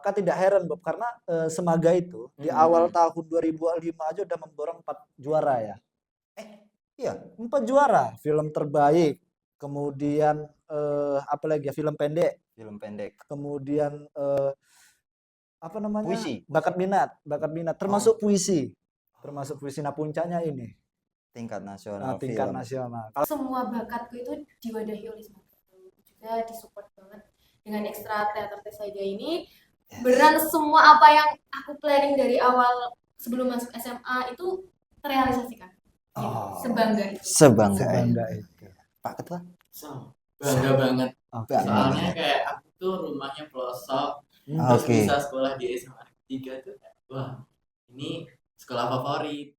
maka tidak heran Bob karena Semaga itu di awal tahun 2005 aja udah memborong 4 juara ya. Iya, 4 juara, film terbaik, kemudian apa lagi ya, film pendek, kemudian apa namanya? Puisi. Bakat minat, termasuk puisi. Termasuk puisi. Nah, puncaknya ini tingkat nasional tingkat film. nasional. Semua bakatku itu diwadahi oleh Semaga. Juga disupport banget dengan Ekstra Teater Tesaiga ini. Beneran semua apa yang aku planning dari awal sebelum masuk SMA itu terrealisasikan. Sebangga itu. Pak Ketua? Bangga banget. Soalnya Bangga. kayak aku tuh rumahnya pelosok, Oke. terus bisa sekolah di SMA 3 tuh, wah ini sekolah favorit.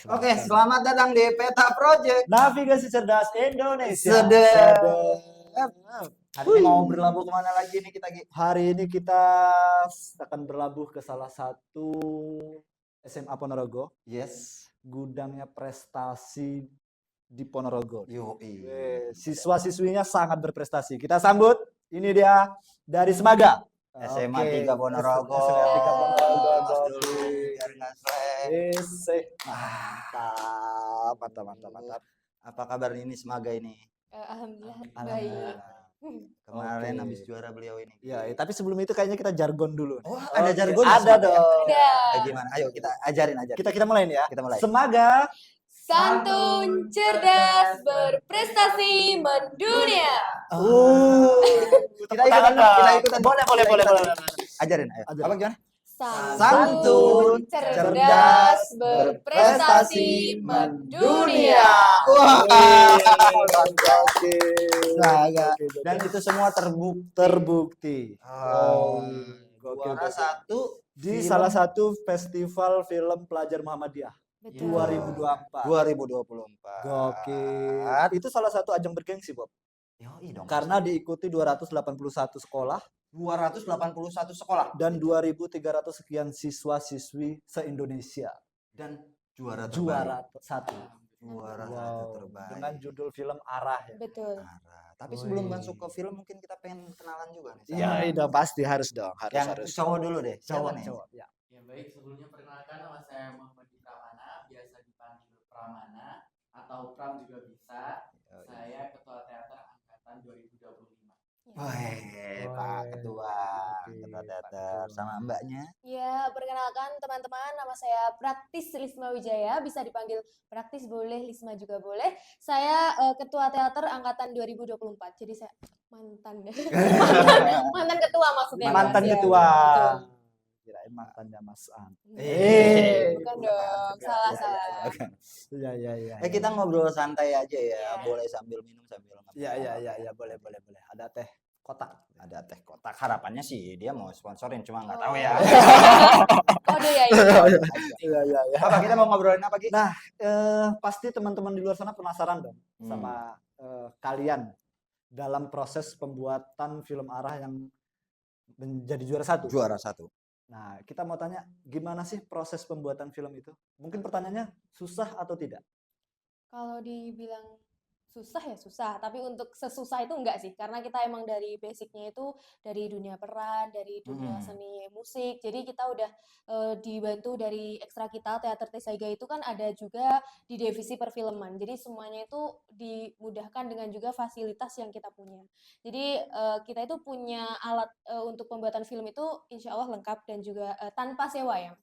Oke, selamat datang di Peta Project. Navigasi cerdas Indonesia. Hari ini mau berlabuh kemana lagi nih kita? Hari ini kita akan berlabuh ke salah satu SMA Ponorogo. Yes. Gudangnya prestasi di Ponorogo. Yoi. Siswa-siswinya sangat berprestasi. Kita sambut, ini dia dari Semaga. SMA 3 Ponorogo. SMA 3 Ponorogo. Biar nggak selek. Mantap. Apa kabar ini Semaga ini? Alhamdulillah baik. Alhamdulillah. Kemarin habis juara beliau ini. Ya, tapi sebelum itu kayaknya kita jargon dulu. Oh, ada jargon? Ada dong. Gimana? Ayo kita ajarin. Kita mulai ya. Kita mulai. Semaga Santun, cerdas, berprestasi, mendunia. Kita ikutan. Boleh. Ajarin, ayo. Apa gimana? Santun, cerdas, berprestasi, mendunia. Dan itu semua terbukti. Juara satu di salah satu festival film pelajar Muhammadiyah. 2024. Gokil. Itu salah satu ajang bergengsi, Bob. Yoi dong. Karena diikuti 281 sekolah. 281 sekolah. Dan 2.300 sekian siswa-siswi se-Indonesia. Dan juara satu terbaik. Dengan judul film Arah ya. Betul. Tapi sebelum masuk ke film mungkin kita pengen kenalan juga nih. Iya, pasti harus dong. Harus. Cowok dulu deh. Cowok. Ya baik, sebelumnya perkenalkan nama saya Muhammad Pramana, biasa dipanggil Pramana atau Pram juga bisa. Saya Ketua Teater Angkatan 2025. Pak Ketua Teater sama mbaknya. Ya, perkenalkan teman-teman, nama saya Praktis Lisma Wijaya, bisa dipanggil Praktis boleh, Lisma juga boleh. Saya Ketua Teater Angkatan 2024. Jadi saya mantan ketua maksudnya. Mantan ketua. Kirain mantannya Mas An. Bukan dong, salah. Iya. Kita ngobrol santai aja ya, boleh sambil minum sambil ngobrol. Iya, boleh. Ada teh kotak. Harapannya sih dia mau sponsorin, cuma nggak tahu ya. Kode ya. Iya. Apa kita mau ngobrolin apa gitu? Nah, pasti teman-teman di luar sana penasaran dong sama kalian dalam proses pembuatan film Arah yang menjadi juara satu. Nah, kita mau tanya gimana sih proses pembuatan film itu? Mungkin pertanyaannya susah atau tidak? Kalau dibilang susah ya susah, tapi untuk sesusah itu enggak sih, karena kita emang dari basicnya itu dari dunia peran, dari dunia seni musik, jadi kita udah dibantu dari ekstra kita Teater Tesaiga itu kan ada juga di divisi perfilman, jadi semuanya itu dimudahkan dengan juga fasilitas yang kita punya. Jadi kita itu punya alat untuk pembuatan film itu insya Allah lengkap dan juga tanpa sewa ya.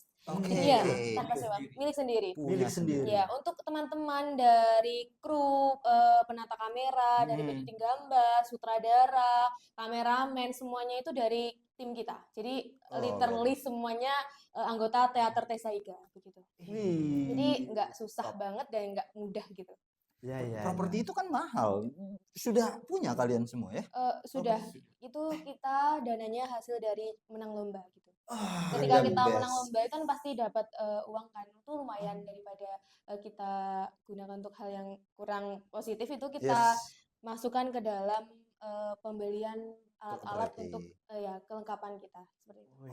Iya, tanpa sewa, milik sendiri. Ya, untuk teman-teman dari kru, penata kamera, dari editing gambar, sutradara, kameramen, semuanya itu dari tim kita. Jadi literally semuanya anggota Teater Tesaiga begitu. Jadi nggak susah banget dan nggak mudah gitu. Iya. Properti itu kan mahal. Sudah punya kalian semua ya? Sudah. Itu kita dananya hasil dari menang lomba gitu. Ketika kita menang lomba kan pasti dapat uang kan, itu lumayan daripada kita gunakan untuk hal yang kurang positif, itu kita masukkan ke dalam pembelian alat-alat untuk kelengkapan kita seperti itu.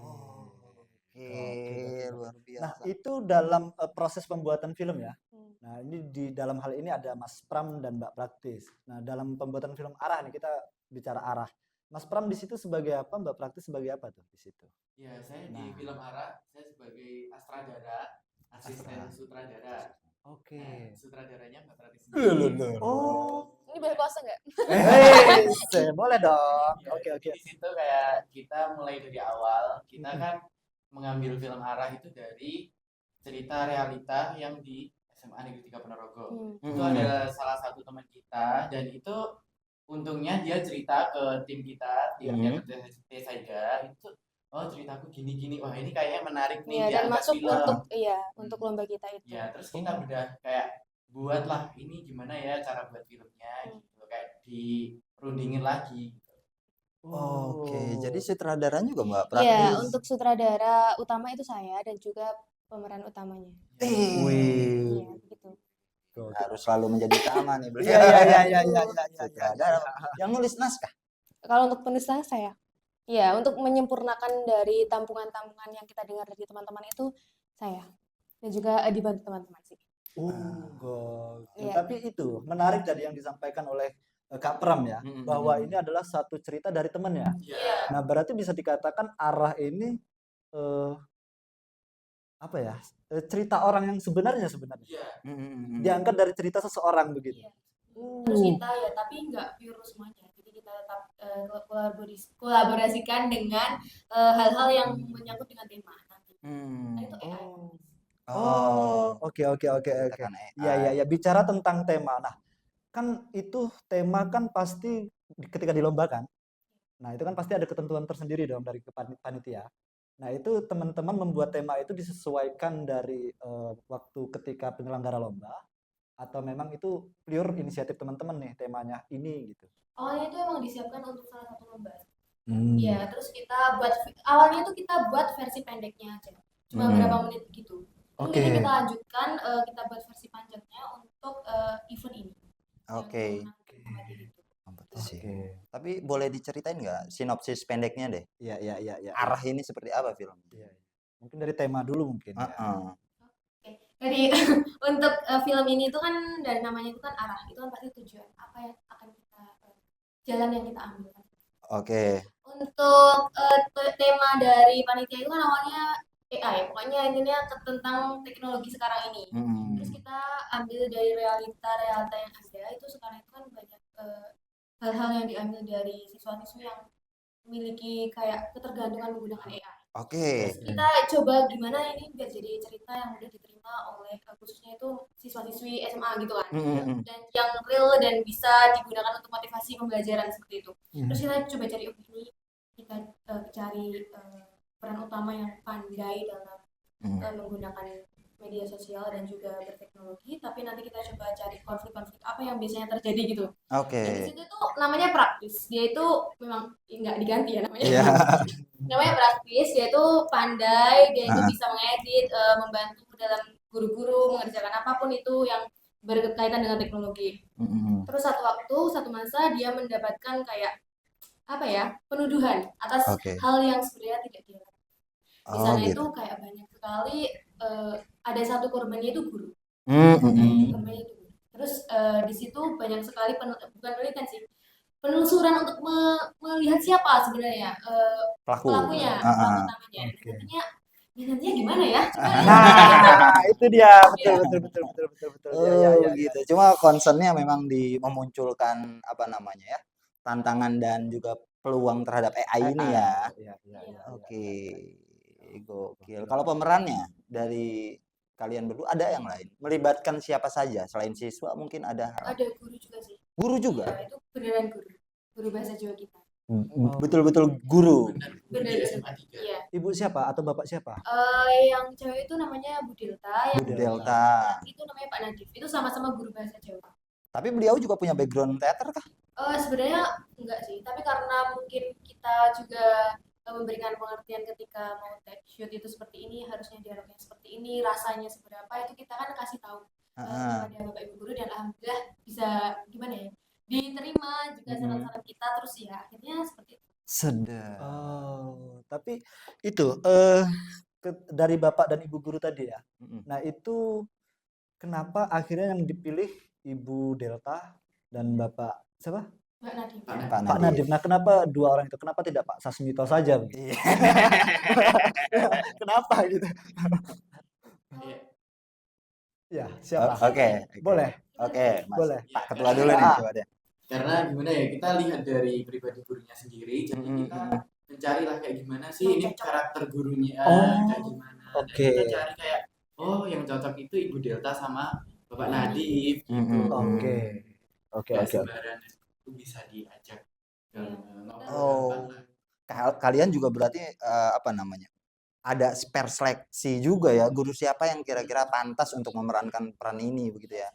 Oke. luar Nah, biasa. itu dalam proses pembuatan film ya. Hmm. Nah, ini di dalam hal ini ada Mas Pram dan Mbak Praktis. Nah, dalam pembuatan film Arah nih kita bicara Arah. Mas Pram di situ sebagai apa, Mbak Praktis sebagai apa tuh di situ? Ya, saya Nah. di film Arah, saya sebagai astradara, asisten Astra. sutradara. Oke. Nah, sutradaranya Mbak Prati sendiri. Oh. Ini boleh puasa nggak? Boleh dong. Ya, Oke, oke. Di situ kayak kita mulai dari awal, kita kan mengambil film Arah itu dari cerita realita yang di SMA Negeri 3 Ponorogo. Itu adalah salah satu teman kita dan itu untungnya dia cerita ke tim kita, tim T Saiga itu, oh ceritaku gini-gini, wah ini kayaknya menarik nih Iya, dan diangkat masuk film. untuk lomba kita itu. Ya, terus kita udah kayak buatlah ini gimana ya cara buat filmnya gitu, kayak dirundingin lagi. Oke, jadi sutradaranya juga Mbak Iya, Praktis. untuk sutradara utama itu saya dan juga pemeran utamanya. Wih, Iya, begitu. harus selalu menjadi utama nih beliau. Iya. Sutradara. Yang nulis naskah. Kalau untuk penulis saya. Iya, untuk menyempurnakan dari tampungan-tampungan yang kita dengar dari teman-teman itu saya. Dan juga dibantu teman-teman sih. Gokil. Iya. Tapi itu menarik tadi yang disampaikan oleh Kak Pram ya, bahwa ini adalah satu cerita dari temannya. Iya. Nah, berarti bisa dikatakan Arah ini apa ya? Cerita orang yang sebenarnya. Iya. Diangkat dari cerita seseorang begitu. Iya. Terus kita ya, tapi nggak pure semuanya. Jadi kita tetap kolaborasikan dengan hal-hal yang menyangkut dengan tema nanti. Nah, itu AI. Oke. Katakan Iya. Bicara tentang tema. Nah, kan itu tema kan pasti ketika dilombakan. Nah, itu kan pasti ada ketentuan tersendiri dong dari panitia. Nah, itu teman-teman membuat tema itu disesuaikan dari waktu ketika penyelenggara lomba atau memang itu pure inisiatif teman-teman nih temanya ini gitu. Awalnya itu emang disiapkan untuk salah satu lomba. Ya, terus awalnya itu kita buat versi pendeknya aja. Cuma berapa menit gitu. Kemudian kita lanjutkan, kita buat versi panjangnya untuk event ini. Oke. Kompetisi. Tapi boleh diceritain nggak sinopsis pendeknya deh? Iya. Arah ini seperti apa film? Iya. Mungkin dari tema dulu mungkin. Jadi untuk film ini itu kan dari namanya itu kan arah, itu kan pasti tujuan apa yang akan kita jalan yang kita ambil. Oke. Untuk tema dari panitia itu kan awalnya AI, pokoknya intinya tentang teknologi sekarang ini. Terus kita ambil dari realita yang ada, itu sekarang itu kan banyak hal-hal yang diambil dari siswa-siswi yang memiliki kayak ketergantungan menggunakan AI. Oke. Terus kita coba gimana ini biar jadi cerita yang mudah diterima oleh khususnya itu siswa-siswi SMA gitu kan. Dan yang real dan bisa digunakan untuk motivasi pembelajaran seperti itu. Terus kita coba cari ini, kita cari peran utama yang pandai dalam menggunakan media sosial dan juga berteknologi, tapi nanti kita coba cari konflik-konflik apa yang biasanya terjadi gitu. Oke. Di situ tuh namanya Praktis, dia itu memang nggak diganti ya namanya. Iya. Namanya Praktis, dia itu pandai, dia itu bisa mengedit, membantu dalam guru-guru mengerjakan apapun itu yang berkaitan dengan teknologi. Terus satu masa dia mendapatkan kayak apa ya, penuduhan atas hal yang sebenarnya tidak dia lakukan. Di sana itu kayak banyak sekali ada satu korbannya itu guru. Korbannya itu guru. Terus di situ banyak sekali bukan penelitian sih, penelusuran untuk melihat siapa sebenarnya pelakunya, pelaku utamanya. Nantinya gimana ya? Itu dia, betul. Ya, gitu. Cuma concernnya memang memunculkan apa namanya ya, tantangan dan juga peluang terhadap AI ini ya. Oke. Gokil. Kalau pemerannya dari kalian berdua ada yang lain? Melibatkan siapa saja selain siswa mungkin ada? Ada guru juga sih. Guru juga? Ya, itu beneran guru. Guru bahasa Jawa kita. Betul-betul guru. Benar. Iya. Ibu siapa atau bapak siapa? Yang cewek itu namanya Bu Delta, yang Delta. itu namanya Pak Nadif. Itu sama-sama guru bahasa Jawa. Tapi beliau juga punya background teater kah? Sebenarnya enggak sih, tapi karena mungkin kita juga memberikan pengertian ketika mau take shoot itu seperti ini, harusnya dialognya seperti ini, rasanya seberapa, itu kita kan kasih tahu kepada Bapak Ibu guru, dan alhamdulillah bisa gimana ya, diterima juga saran-saran kita, terus ya akhirnya seperti itu. Sedap. Tapi itu dari Bapak dan Ibu guru tadi ya. Mm-mm. Nah, itu kenapa akhirnya yang dipilih Ibu Delta dan Bapak siapa? Mbak Nadine. Pak Nadiem. Nah, kenapa dua orang itu? Kenapa tidak Pak Sasmito saja begitu? Iya. Kenapa gitu? Iya. Ya, siapa? Oke. Boleh. Oke, Mas. Boleh. Pak Ketua dulu nih, coba deh. Karena gimana ya, kita lihat dari pribadi gurunya sendiri, jadi kita mencari lah kayak gimana sih ini karakter gurunya kayak gimana. Dan kita cari kayak, oh yang cocok itu Ibu Delta sama Bapak Nadif gitu. Oke. Sembarangan itu bisa diajak Oh, kalian juga berarti apa namanya? Ada seleksi juga ya, guru siapa yang kira-kira pantas untuk memerankan peran ini begitu ya?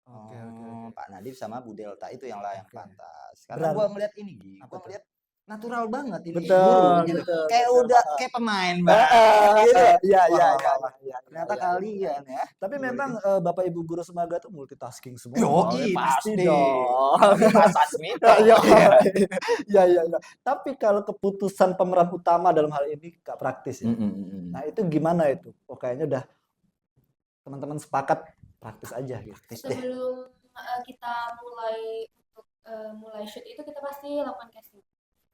Oke. Pak Nadif sama Bu Delta itu yang pantas. Karena gua ngeliat ini, gua ngeliat natural banget ini guru gitu. Kayak udah kayak pemain banget gitu. Iya. Ternyata kalian ya. Tapi memang Bapak Ibu guru Semaga tuh multitasking semua. Yoi, pasti pasti. dong. Mas Sasmito. Iya. Tapi kalau keputusan pemeran utama dalam hal ini gak praktis ya. Nah, itu gimana itu? Oh, kayaknya udah teman-teman sepakat praktis aja gitu. Sebelum kita mulai shoot itu kita pasti lakukan casting.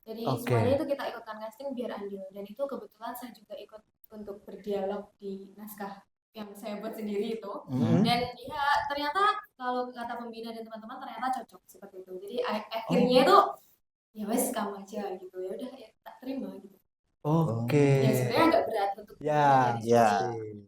Jadi semuanya itu kita ikutkan casting biar adil, dan itu kebetulan saya juga ikut untuk berdialog di naskah yang saya buat sendiri itu. Dan ya ternyata kalau kata pembina dan teman-teman ternyata cocok seperti itu. Jadi akhirnya itu ya wes kamu aja gitu, ya udah ya tak terima gitu. Ya sebenarnya agak berat untuk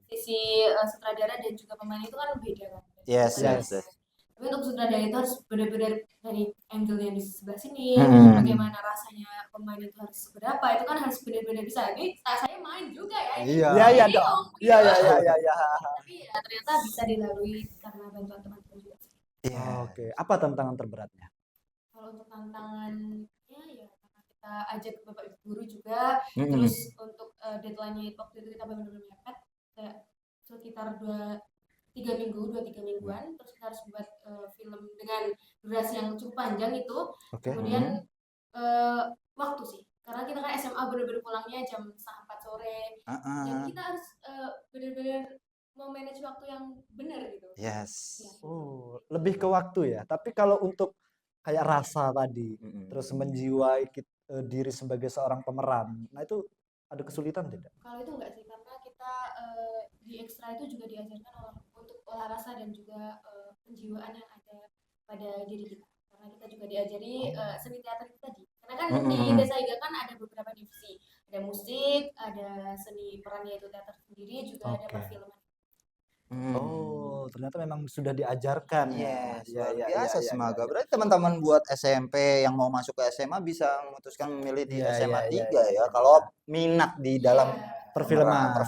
sisi sutradara dan juga pemain itu kan beda kan. Yes. Tapi untuk sutradara itu harus benar-benar dari angle yang di sebelah sini, bagaimana rasanya pemain itu harus seberapa, itu kan harus benar-benar bisa. Ini saya main juga ya. Iya dong. Iya. Tapi ya ternyata bisa dilalui karena bantuan teman-teman juga. Oke. Apa tantangan terberatnya? Kalau untuk tantangannya ya karena kita ajak Bapak Ibu guru juga, terus untuk deadline-nya waktu itu kita benar-benar mepet, kayak sekitar 2-3 mingguan, terus kita harus buat film dengan durasi yang cukup panjang itu. Kemudian waktu sih, karena kita kan SMA benar-benar pulangnya jam 4 sore, dan kita harus benar-benar memanage waktu yang benar gitu. Yes. Oh, lebih ke waktu ya. Tapi kalau untuk kayak rasa tadi, terus menjiwai diri sebagai seorang pemeran, nah itu ada kesulitan tidak? Kalau itu enggak sih, karena kita di ekstra itu juga diajarkan untuk olah rasa dan juga penjiwaan yang ada pada diri kita. Karena kita juga diajari seni teater itu tadi. Karena kan di Desa Iga kan ada beberapa divisi. Ada musik, ada seni peran yaitu teater sendiri, juga ada perfilman. Oh, ternyata memang sudah diajarkan. Yes, luar biasa Semaga. Berarti teman-teman buat SMP yang mau masuk ke SMA bisa memutuskan memilih di SMA 3 ya. Kalau minat di dalam perfilman.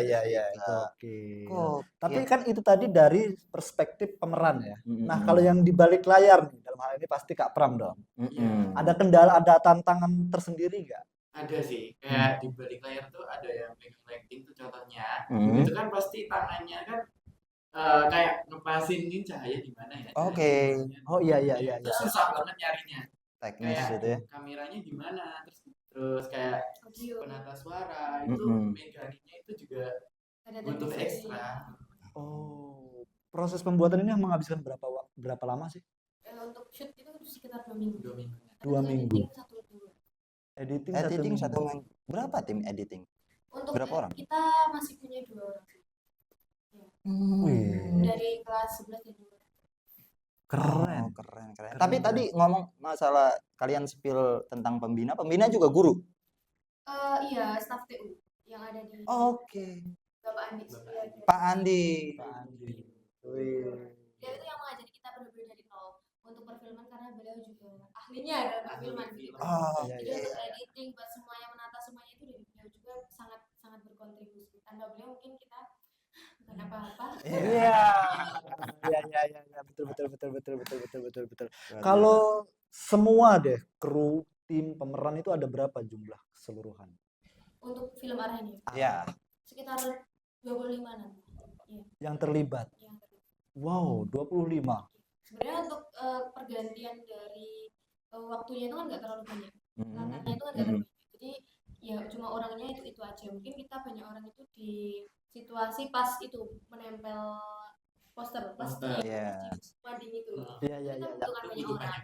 Iya. Oke. Tapi kan itu tadi dari perspektif pemeran ya. Nah, kalau yang di balik layar nih, dalam hal ini pasti Kak Pram dong. Ada kendala, ada tantangan tersendiri nggak? Ada sih, kayak di balik layar tuh ada yang pegang lighting tuh contohnya. Itu kan pasti tangannya kan kayak ngepasin ini cahaya di mana ya. Oh iya. Itu susah banget nyarinya. Teknis kayak gitu ya. Kameranya di mana, terus kayak penata suara itu mekaniknya itu juga butuh ekstra. Oh, proses pembuatan ini menghabiskan berapa lama sih? Untuk shoot itu sekitar 2 minggu. 2 minggu. Editing 1 minggu. Berapa tim editing? Untuk berapa orang? Kita masih punya 2 orang. Dari kelas 11 dan 12. Keren. Tapi tadi ngomong masalah kalian spill tentang pembina juga guru? Iya, staf TU yang ada di Bapak Andi. Pak Andi. Dia itu yang mengajari kita benar-benar dari nol untuk perfilman, karena beliau juga ahlinya dalam perfilman gitu. Jadi untuk editing, buat semuanya, menata semuanya itu dari beliau juga sangat berkontribusi. Tanpa beliau mungkin kita bukan apa-apa. Iya. Betul. Kalau semua deh kru, tim, pemeran itu ada berapa jumlah keseluruhan? Untuk film arah ini? Ya. Sekitar 25-an. Yang terlibat? Wow, 25. Sebenarnya untuk pergantian dari waktunya itu kan nggak terlalu banyak. Langkahnya itu kan nggak terlalu banyak. Jadi ya cuma orangnya itu aja. Mungkin kita banyak orang itu di situasi pas itu menempel poster pas di Iya. wedding itu. Iya, iya, Kita iya. membutuhkan banyak orang.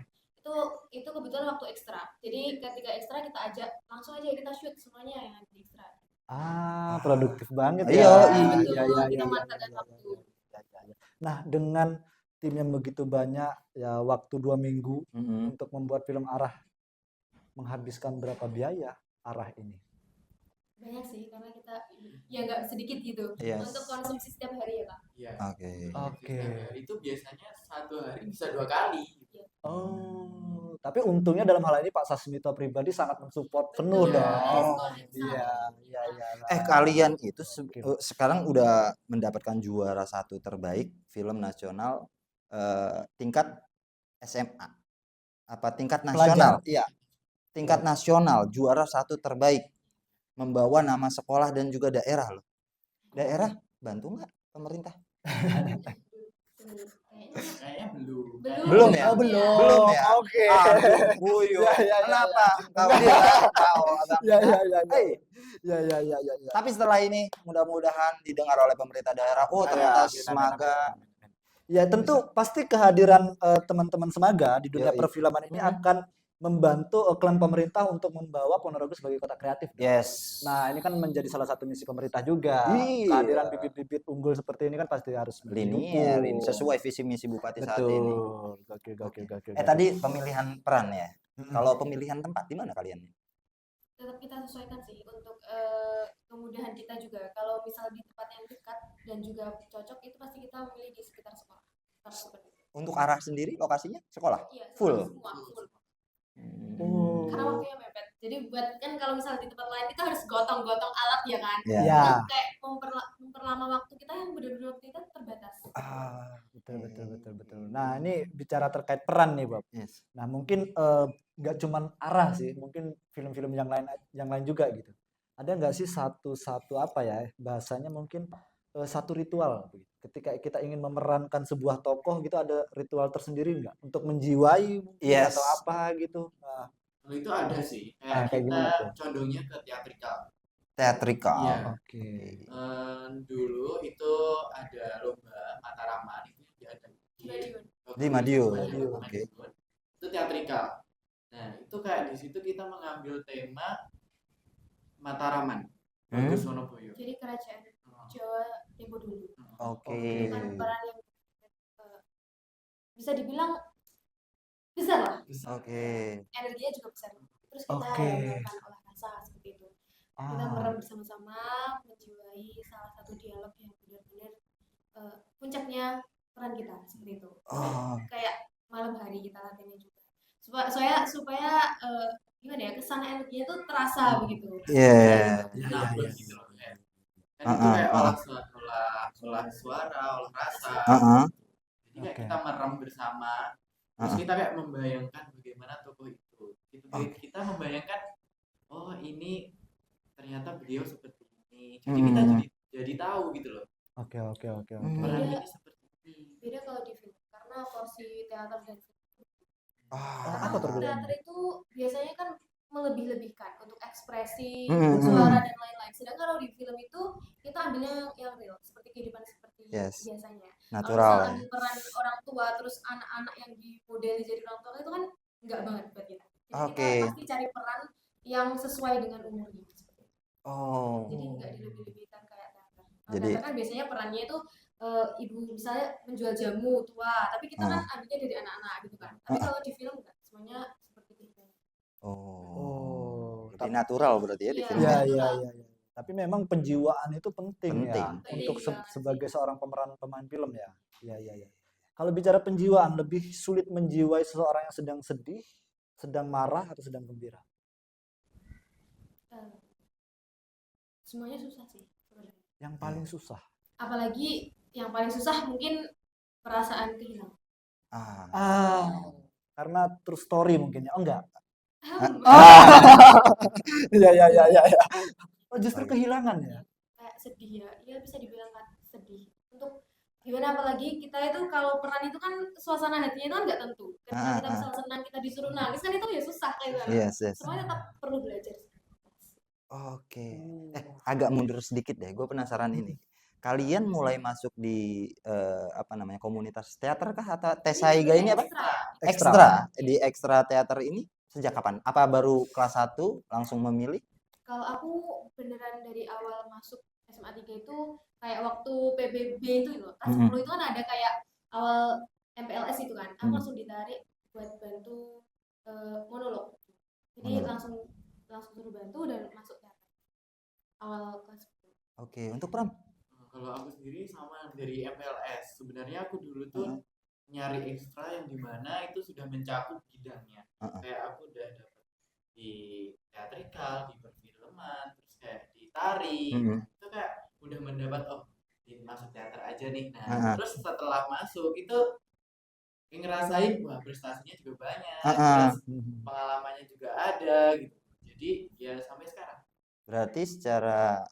Itu kebetulan waktu ekstra. Jadi ketika ekstra kita ajak langsung aja kita shoot semuanya yang ada di ekstra. Produktif banget Iya, ya. Betul, Iya, iya, kita iya, manfaatkan iya, waktu. iya, iya, iya. Nah, dengan tim yang begitu banyak, ya waktu 2 minggu untuk membuat film Arah, menghabiskan berapa biaya Arah ini? Banyak sih, karena kita ya nggak sedikit gitu untuk konsumsi setiap hari ya Kak. Iya. Oke. Setiap hari itu biasanya 1 hari bisa 2 kali. Oh, tapi untungnya dalam hal ini Pak Sasmito pribadi sangat mensupport penuh Betul, dong. iya. Iya, iya. Kalian itu Gokil. sekarang udah mendapatkan juara 1 terbaik film nasional tingkat SMA apa tingkat nasional? Iya. Tingkat nasional juara 1 terbaik, membawa nama sekolah dan juga daerah loh. Daerah bantu nggak pemerintah? Kayaknya belum. Belum ya? Oh, belum. Belum ya? Oke. Aduh, Buyu. Ya, ya, ya, Kenapa? Kau dia tahu abang. Ya, ya, ya, ya. Hey, Ya, ya, ya, ya, ya. tapi setelah ini mudah-mudahan didengar oleh pemerintah daerah. Oh, ternyata Semaga. Ya, tentu pasti kehadiran teman-teman Semaga di dunia Yoi. perfilman ini akan membantu klan pemerintah untuk membawa Ponorogo sebagai kota kreatif. Yes. Nah, ini kan menjadi salah satu misi pemerintah juga. Iya. Kehadiran bibit-bibit unggul seperti ini kan pasti harus Linier, didukung. sesuai visi misi bupati saat ini. Betul. Gokil. Tadi pemilihan peran ya. Kalau pemilihan tempat di mana kalian? Tetap kita sesuaikan sih untuk kemudahan kita juga. Kalau misal di tempat yang dekat dan juga cocok itu pasti kita memilih di sekitar sekolah. Untuk Arah sendiri lokasinya sekolah? Iya, Full. semua full. Oh. Karena waktunya mepet. Jadi buat kan kalau misal di tempat lain kita harus gotong-gotong alat ya kan. Iya. Ya. Jadi kayak memperlama waktu kita yang benar-benar waktu kita terbatas. Betul. Nah, ini bicara terkait peran nih, Bob. Yes. Nah, mungkin nggak cuman Arah sih, mungkin film-film yang lain juga gitu. Ada nggak sih satu apa ya bahasanya mungkin satu ritual ketika kita ingin memerankan sebuah tokoh gitu, ada ritual tersendiri nggak untuk menjiwai mungkin atau apa gitu? Nah, Kalau itu ada sih. kayak Kita gimana tuh? condongnya ke teatrikal. Teatrikal. Iya. Oke. Dulu itu ada lomba Mataraman itu diadakan Di Madiun. Oke. Itu teatrikal. Nah, itu kayak di situ kita mengambil tema Mataraman, Bagus Wonoboyo. Jadi kerajaan Jawa Tempo dulu. Oke. Bukan peran yang bisa dibilang besar lah. Oke. Energinya juga besar. Terus kita melakukan olah rasa seperti itu. Kita merem bersama-sama, menjiwai salah satu dialog yang benar-benar puncaknya peran kita seperti itu. Kayak malam hari kita latihannya juga. Supaya gimana ya, kesana energinya itu terasa begitu. Iya. Gitu loh. Kan itu kayak olah suara, olah rasa. Jadi kayak kita merem bersama. Terus kita kayak membayangkan bagaimana tokoh itu. Kita membayangkan, oh ini ternyata beliau seperti ini. Jadi kita jadi tahu gitu loh. Oke. Peran ini seperti ini. Beda kalau di film, karena porsi teater dan film. Apa perbedaan? Teater itu biasanya kan melebih-lebihkan untuk ekspresi, suara dan lain-lain. Sedangkan kalau di film itu kita ambilnya yang real, seperti kehidupan seperti biasanya. Natural. Kalau ambil peran orang tua terus anak-anak yang dimodeli jadi orang tua itu kan enggak banget buat kita. Jadi kita pasti cari peran yang sesuai dengan umurnya. Jadi enggak dilebih-lebihkan kayak teater. Teater kan biasanya perannya itu ibu misalnya menjual jamu tua, tapi kita kan ambilnya dari anak-anak gitu kan. Tapi kalau di film enggak, semuanya seperti itu. Jadi natural berarti ya di film. Iya. Tapi memang penjiwaan itu penting. Ya untuk sebagai seorang pemain film ya. Iya. Kalau bicara penjiwaan, lebih sulit menjiwai seseorang yang sedang sedih, sedang marah atau sedang gembira? Semuanya susah sih sebenarnya. Yang paling susah. Apalagi yang paling susah mungkin perasaan kehilangan. Karena true story mungkin ya. Oh enggak. Iya. Oh, justru kehilangan ya. Kayak sedih ya. Ya bisa dibilang kan sedih. Untuk gimana, apalagi kita itu kalau peran itu kan suasana hatinya itu kan nggak tentu. Ketika kita bisa senang, kita disuruh nangis kan itu ya susah kayak gitu. Yes. Semuanya tetap perlu belajar. Oke. Oh. Agak mundur sedikit deh. Gue penasaran ini. Kalian mulai masuk di komunitas teater kah atau Tesaiga ini apa? Ekstra. Di ekstra teater ini sejak kapan? Apa baru kelas 1 langsung memilih? Kalau aku beneran dari awal masuk SMA 3 itu kayak waktu PBB itu loh. Kan 10 itu kan ada kayak awal MPLS itu kan. Aku langsung ditarik buat bantu monolog. Jadi langsung suruh bantu dan masuk teater. Awal kelas 10. Oke, untuk Pram? Kalau aku sendiri sama dari MPLS. Sebenarnya aku dulu tuh nyari ekstra yang dimana itu sudah mencakup bidangnya. Kayak aku udah dapet di teatrikal, di perfilman, terus kayak di tari. Itu kayak udah mendapat masuk teater aja nih. Nah, terus setelah masuk itu ngerasain wah prestasinya juga banyak, terus pengalamannya juga ada gitu. Jadi ya sampai sekarang. Berarti secara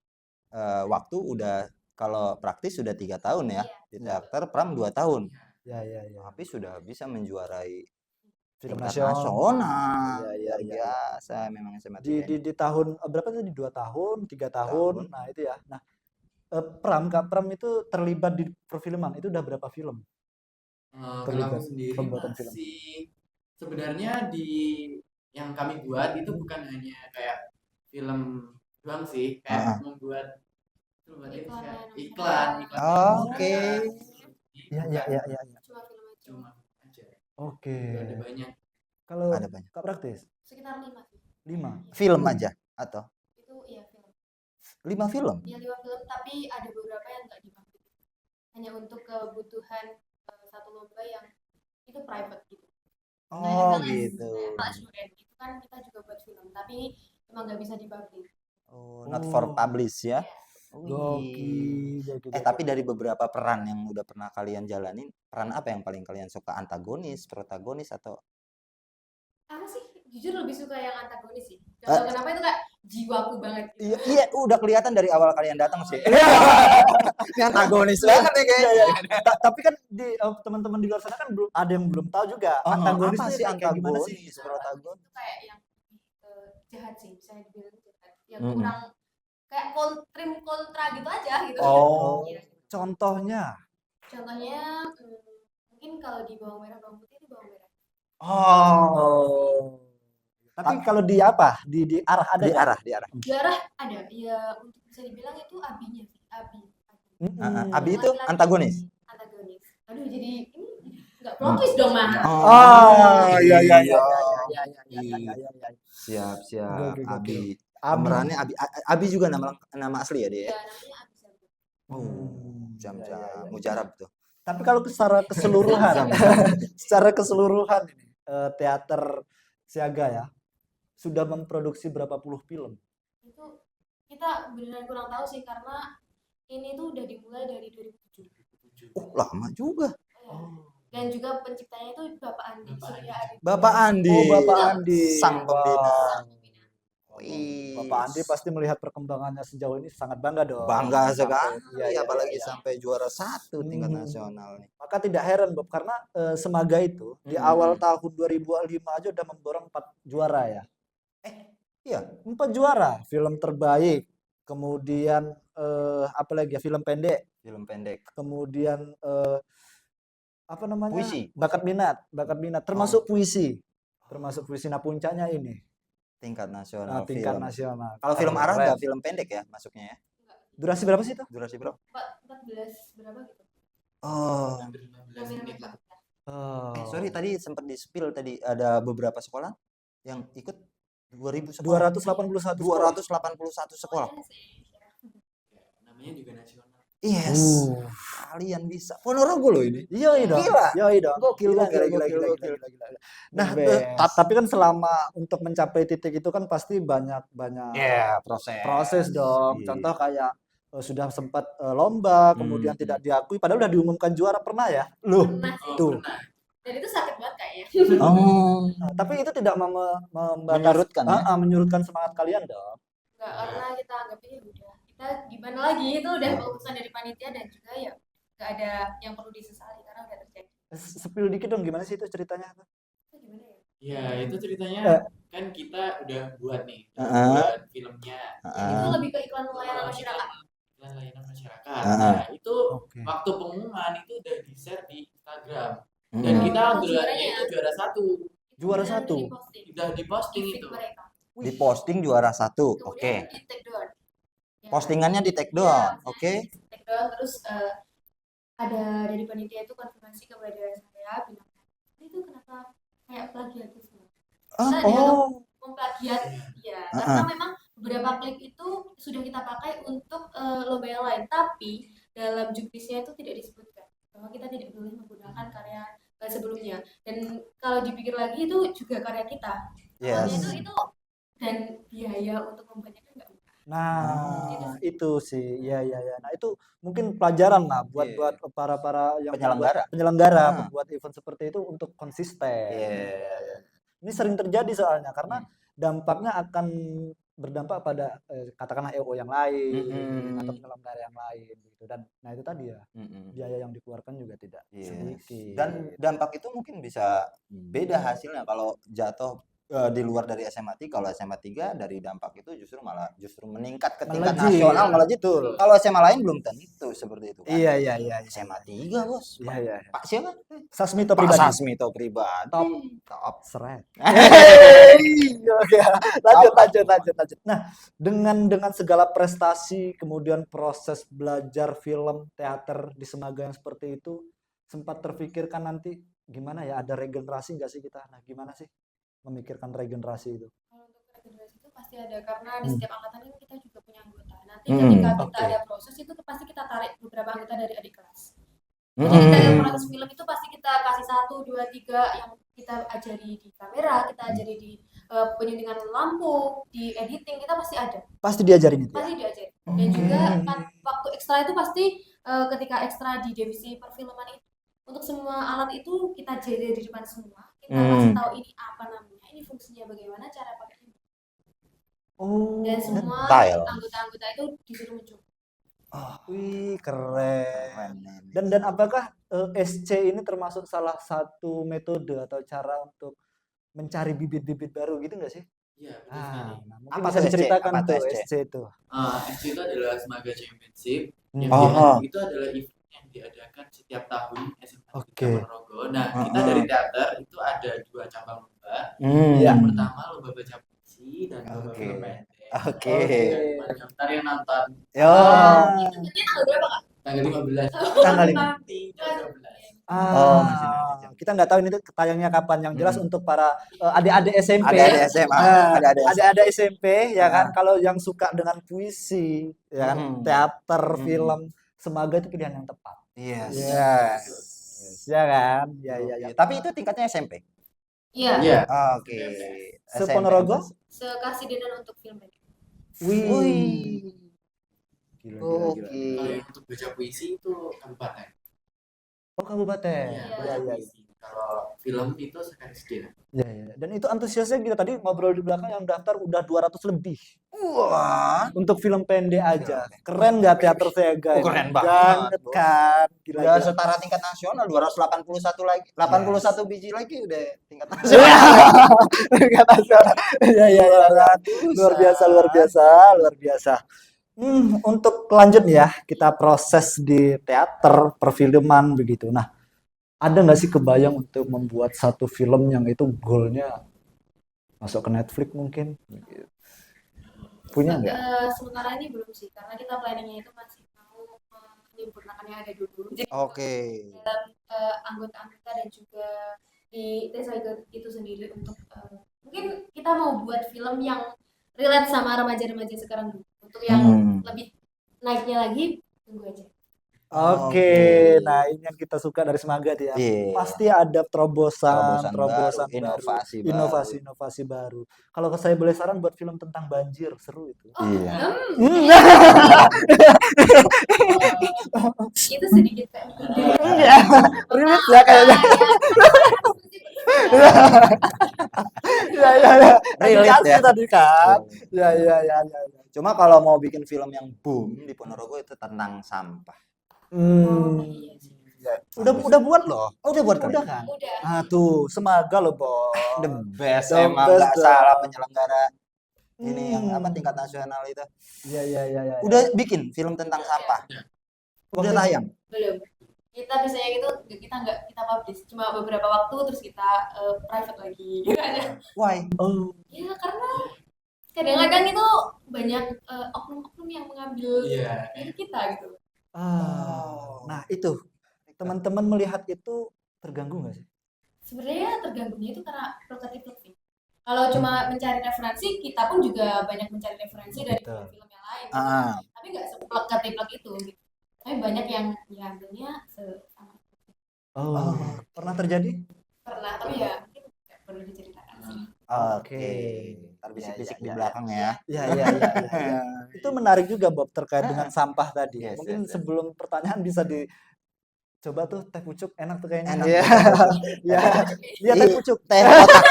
waktu udah, kalau praktis sudah 3 tahun ya, di teater. Pram 2 tahun. Ya. Tapi sudah bisa menjuarai Film tingkat nasional. nasional. Ya. Luar biasa memang SMA 3 ini. Di tahun berapa tadi? 2 tahun, 3 tahun. Nah, itu ya. Nah, Kak Pram itu terlibat di perfilman. Itu udah berapa film? Kalau aku sendiri masih sebenarnya di yang kami buat itu bukan hanya kayak film doang sih, kayak membuat iklan. Oke. Ya. Cuma film aja. Oke. Ada banyak. Kalau Ada banyak. Kak Praktis? Sekitar 5 sih. 5. Film aja atau? Itu iya film. 5 film? Iya 5 film, tapi ada beberapa yang nggak dipakai. Hanya untuk kebutuhan satu lomba yang itu private gitu. Oh gitu. Kayak itu kan kita juga buat film, tapi emang nggak bisa dipublish. Oh, not for publish ya. Gokil. Tapi dari beberapa peran yang udah pernah kalian jalanin, peran apa yang paling kalian suka? Antagonis, protagonis, atau? Aku sih jujur lebih suka yang antagonis sih. Kalau kenapa itu kayak jiwaku banget. Gitu. Iya, udah kelihatan dari awal kalian datang sih. Ini antagonis banget nih kayaknya. Tapi kan di teman-teman di luar sana kan belum ada yang belum tahu juga. Antagonis apa itu sih kayak gimana sih? antagonis, protagonis? Itu kayak yang jahat sih, bisa dibilang jahat. Yang kurang kayak kontra gitu aja gitu. Oh. Iya. Contohnya Mungkin kalau di bawang merah bawang putih itu bawang merah. Oh. Tapi kalau di apa? Di arah ada? Di arah. Di arah ada. Ya untuk bisa dibilang itu abinya sih. Abi itu antagonis. Aduh jadi ini nggak plot twist dong mah. Iya. Siap. Oke. Pemerannya Abi juga nama asli ya dia? Ya namanya Abi Sabtu. Jam-jam mujarab tuh. Tapi kalau secara keseluruhan, ini teater Siaga ya sudah memproduksi berapa puluh film? Itu kita beneran kurang tahu sih karena ini tuh udah dimulai dari 2007. Oh, lama juga. Dan juga penciptanya itu Bapak Andi Surya Adi. Bapak Andi. Oh, Bapak Andi. Sang pembina. Bapak Andi pasti melihat perkembangannya sejauh ini sangat bangga dong. Bangga sekali. Iya, apalagi sampai juara 1 tingkat nasional nih. Maka tidak heran Bob karena Semaga itu di awal tahun 2005 aja udah memborong 4 juara ya. Iya, 4 juara. Film terbaik, kemudian apalagi ya, film pendek, kemudian apa namanya? Puisi. Bakat minat, termasuk puisi. Nah, puncaknya ini tingkat nasional. Nasional. Kalau film arah nggak film pendek ya masuknya ya? Durasi berapa sih itu? Durasi berapa? 14 berapa gitu. Hampir 15 menit lah. Sorry tadi sempat di-spill tadi ada beberapa sekolah yang ikut 281 sekolah. Namanya juga nasional. Yes. Kalian bisa. Ponorogo loh ini. Iya dong. Gokil. Nah, tapi kan selama untuk mencapai titik itu kan pasti banyak proses dong. Contoh kayak sudah sempat lomba, kemudian tidak diakui, padahal udah diumumkan juara, pernah ya? Loh, tuh. Dan itu sakit banget kayaknya. Tapi itu tidak menyurutkan semangat kalian dong. Enggak, karena kita anggapnya udah. Kita gimana lagi, itu udah keputusan dari panitia dan juga ya nggak ada yang perlu disesali karena udah terjadi. Spill dikit dong, gimana sih itu ceritanya? Itu gimana ya? Ya, itu ceritanya kan kita udah buat nih, buat filmnya. Itu lebih ke iklan layanan masyarakat. Iklan layanan masyarakat. Nah, itu waktu pengumuman itu udah di-share di Instagram. Dan kita alhamdulillahnya itu juara 1. Juara 1. Udah diposting itu. Diposting juara 1. Oke. Di take down. Postingannya di take down. Oke. Take down terus ada dari panitia itu konfirmasi kepada saya bilang itu kenapa kayak plagiatisme. Memplagiat ya karena memang beberapa klip itu sudah kita pakai untuk lomba yang lain, tapi dalam juknisnya itu tidak disebutkan bahwa kita tidak boleh menggunakan karya sebelumnya, dan kalau dipikir lagi itu juga karya kita. Itu dan biaya untuk membuatnya kan nggak. Nah, itu sih, ya. Nah, itu mungkin pelajaran lah buat para yang penyelenggara membuat event seperti itu untuk konsisten. Ini sering terjadi soalnya karena dampaknya akan berdampak pada katakanlah EO yang lain atau penyelenggara yang lain gitu. Dan nah itu tadi ya, biaya yang dikeluarkan juga tidak sedikit. Dan dampak itu mungkin bisa beda hasilnya kalau jatuh di luar dari SMA 3. Kalau SMA 3 dari dampak itu justru meningkat ke tingkat nasional malah gitu. Kalau SMA lain belum tentu seperti itu kan. Iya. SMA 3, Bos. Iya. Pak siapa? Sasmito pribadi. Pak Sasmito pribadi. Top seret. Lanjut. Nah, dengan segala prestasi kemudian proses belajar film teater di Semaga yang seperti itu, sempat terfikirkan nanti gimana ya, ada regenerasi nggak sih kita? Nah, gimana sih memikirkan regenerasi itu? Kalau untuk regenerasi itu pasti ada, karena di setiap angkatan ini kita juga punya anggota. Nanti ketika kita ada proses itu pasti kita tarik beberapa anggota dari adik kelas. Jadi kita proses film itu pasti kita kasih 1, 2, 3 yang kita ajari di kamera, kita ajari di penyuntingan lampu, di editing, kita pasti ada. Pasti diajarin itu. Pasti diajarin. Dan juga kan waktu ekstra itu pasti ketika ekstra di divisi perfilman itu, untuk semua alat itu kita jadi di depan semua. Kita kasih tahu ini apa namanya, ini fungsinya bagaimana, cara pakainya. Dan semua anggota-anggota itu disuruh mencoba. Wih, keren. Dan apakah SC ini termasuk salah satu metode atau cara untuk mencari bibit-bibit baru gitu nggak sih? Iya, mungkin apa bisa diceritakan tuh SC itu? SC itu adalah Semaga Championship. Itu adalah event yang diadakan setiap tahun SMA Ponorogo. Nah, kita dari teater itu ada 2 cabang lomba. Yang pertama lomba baca puisi dan lomba film pendek. Daftar yang nonton. Itu tanggal berapa, Kak? Tanggal 15. Tanggal 15. Kita nggak tahu ini tayangnya kapan. Yang jelas untuk para adik-adik SMP, adik-adik SMP ya kan, kalau yang suka dengan puisi, ya kan, teater, film, Semaga itu pilihan yang tepat. Ya kan? Ya. Tapi itu tingkatnya SMP. Iya. Oke. Se-Ponorogo? Se-Kasidenan untuk film pendek. Wih. Gila. Kalau yang untuk baca puisi itu kabupaten. Oh, kabupaten. Iya. Kalau film itu Sekalisdenan. Ya. Dan itu antusiasnya kita tadi ngobrol di belakang yang daftar udah 200 lebih. Wah. Untuk film pendek aja. Keren nggak teater Sega? Keren banget kan. Udah setara tingkat nasional, 281 lagi. 81 biji lagi udah tingkat nasional. Tingkat nasional. Ya. Luar biasa. Untuk lanjut ya, kita proses di teater, perfilman begitu. Nah, ada nggak sih kebayang untuk membuat satu film yang itu goalnya masuk ke Netflix mungkin? Punya nggak? Sementara ini belum sih, karena kita planningnya itu masih mau menyempurnakan yang ada dulu. Jadi dalam anggota-anggota dan juga di desa itu sendiri untuk mungkin kita mau buat film yang relate sama remaja-remaja sekarang dulu. Untuk yang lebih naiknya lagi, tunggu aja. Oke. Nah ini yang kita suka dari Semaga ya. Pasti ada terobosan baru, inovasi baru. Kalau saya boleh saran buat film tentang banjir, seru itu. Itu sedikit kayak rumit ya kayaknya. Relate ya tadi kan. Ya. Cuma kalau mau bikin film yang boom di Ponorogo itu tentang sampah. Ya. Udah buat loh. Oh, udah buat kalian? Udah kan? Udah. Ah tuh, semoga loh, Bos. The best The emang best nggak dong. salah penyelenggara ini yang apa Hmm. tingkat nasional itu. Iya. Udah bikin film tentang sampah. Udah tayang. Belum. Kita biasanya gitu kita publish cuma beberapa waktu terus kita private lagi gitu aja. Why? Oh. Ya karena kadang-kadang itu banyak oknum-oknum yang mengambil diri kita gitu. Nah itu teman-teman melihat itu terganggu nggak sih? Sebenarnya terganggunya itu karena prerogatif lebih. Kalau cuma mencari referensi, kita pun juga banyak mencari referensi dari Betul. film-film yang lain. Tapi nggak seplek-plek itu. Gitu. Tapi banyak yang diambilnya sama. Oh. Pernah terjadi? Pernah, tapi ya mungkin nggak perlu diceritakan sih. Oke. Ntar bisik-bisik di belakang ya. Iya. Itu menarik juga Bob terkait dengan sampah tadi. Yes, Mungkin yes. sebelum pertanyaan bisa dicoba tuh teh pucuk enak tuh kayaknya. Enak. Iya teh pucuk. Teh kotak.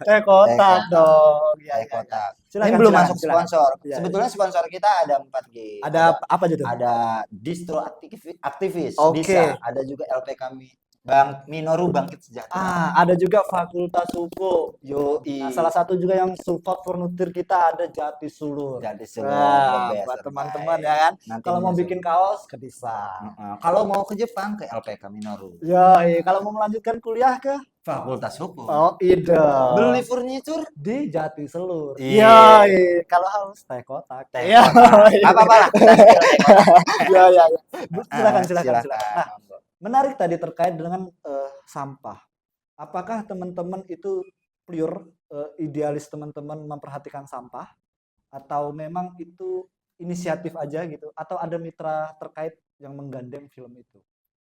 Teh kotak dong. Teh kotak. Silakan, Ini belum silakan, masuk silakan. sponsor. Iya. Sebetulnya sponsor kita ada 4G. Ada apa aja tuh? Ada distro aktivis, Oke. bisa. Ada juga LP kami Bang Minoru Bangkit Sejahtera. Ada juga Fakultas Hukum. Yoi. Nah, salah satu juga yang support furnitur kita ada Jati Sulur. Jadi semua Nah, buat teman-teman ya kan. Nanti Kalau mau menyusul. bikin kaos ke bisa. Kalau mau ke Jepang ke LPK Minoru. Ya, kalau mau melanjutkan kuliah ke Fakultas Hukum. ide. Beli furnitur Di Jati Selur. Iya. Kalau harus teh kotak. Teh Iya. Gak apa-apa lah. Iya. Silakan. Silakan. Nah, menarik tadi terkait dengan sampah. Apakah teman-teman itu pure idealis teman-teman memperhatikan sampah atau memang itu inisiatif aja gitu atau ada mitra terkait yang menggandeng film itu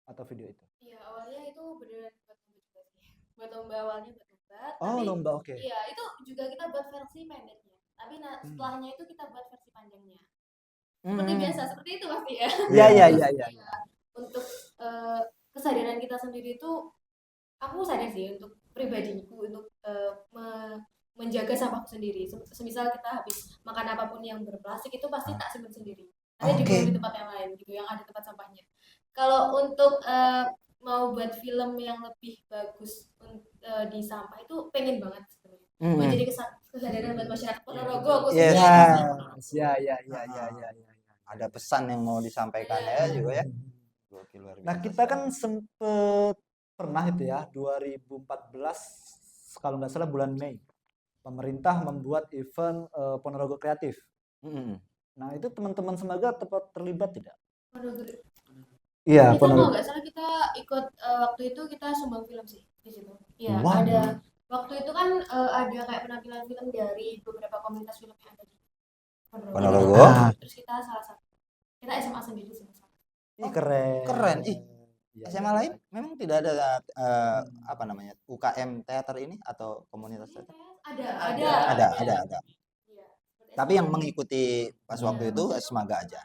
atau video itu? Iya, awalnya itu beneran buat lomba juga sih. Buat lomba awalnya buat lomba. Oh, tapi, lomba, oke. Iya, itu juga kita buat versi pendeknya. Tapi setelahnya itu kita buat versi panjangnya. Seperti biasa, seperti itu pasti ya. Iya. Untuk kesadaran kita sendiri itu, aku sadar sih untuk pribadiku untuk menjaga sampahku sendiri. Semisal kita habis makan apapun yang berplastik itu pasti tak simpan sendiri. Ada dibuang di tempat yang lain gitu, yang ada tempat sampahnya. Kalau untuk mau buat film yang lebih bagus di sampah itu pengen banget sebenarnya. Menjadi kesadaran buat masyarakat Ponorogo khususnya. Iya. Ada pesan yang mau disampaikan ya juga ya. Gokil, luar biasa. Nah, kita kan sempet pernah itu ya 2014 kalau nggak salah bulan Mei pemerintah membuat event Ponorogo Kreatif. Nah, itu teman-teman Semaga terlibat tidak? Iya, Kita kalau nggak salah kita ikut waktu itu kita sumbang film sih di situ. Iya, Wow. ada waktu itu kan ada kayak penampilan film dari beberapa komunitas film yang ada di Ponorogo. Terus kita salah satu. Kita SMA sendiri sih. Ih, keren. Keren. Ih, Iya, SMA lain memang tidak ada apa namanya UKM teater ini atau komunitas teater? Ada. Ada. Iya. Tapi yang mengikuti pas waktu itu Semaga aja.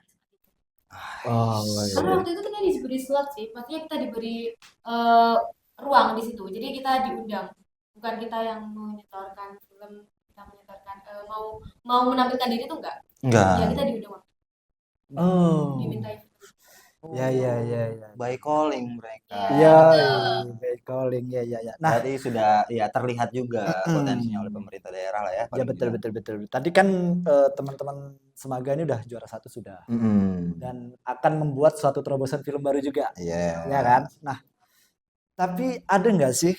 Karena waktu itu kita diberi slot sih, maksudnya kita diberi ruang di situ. Jadi kita diundang, bukan kita yang menyetorkan film, kita menyetorkan mau menampilkan diri tuh enggak. Ya kita diundang. Dimintai. Iya. By calling mereka. Iya, by calling. Iya. Nah, Jadi sudah ya terlihat juga potensinya oleh pemerintah daerah lah ya. ya betul. Tadi kan teman-teman Semaga ini udah juara 1 sudah. Dan akan membuat suatu terobosan film baru juga. Iya. Ya kan? Nah, tapi ada nggak sih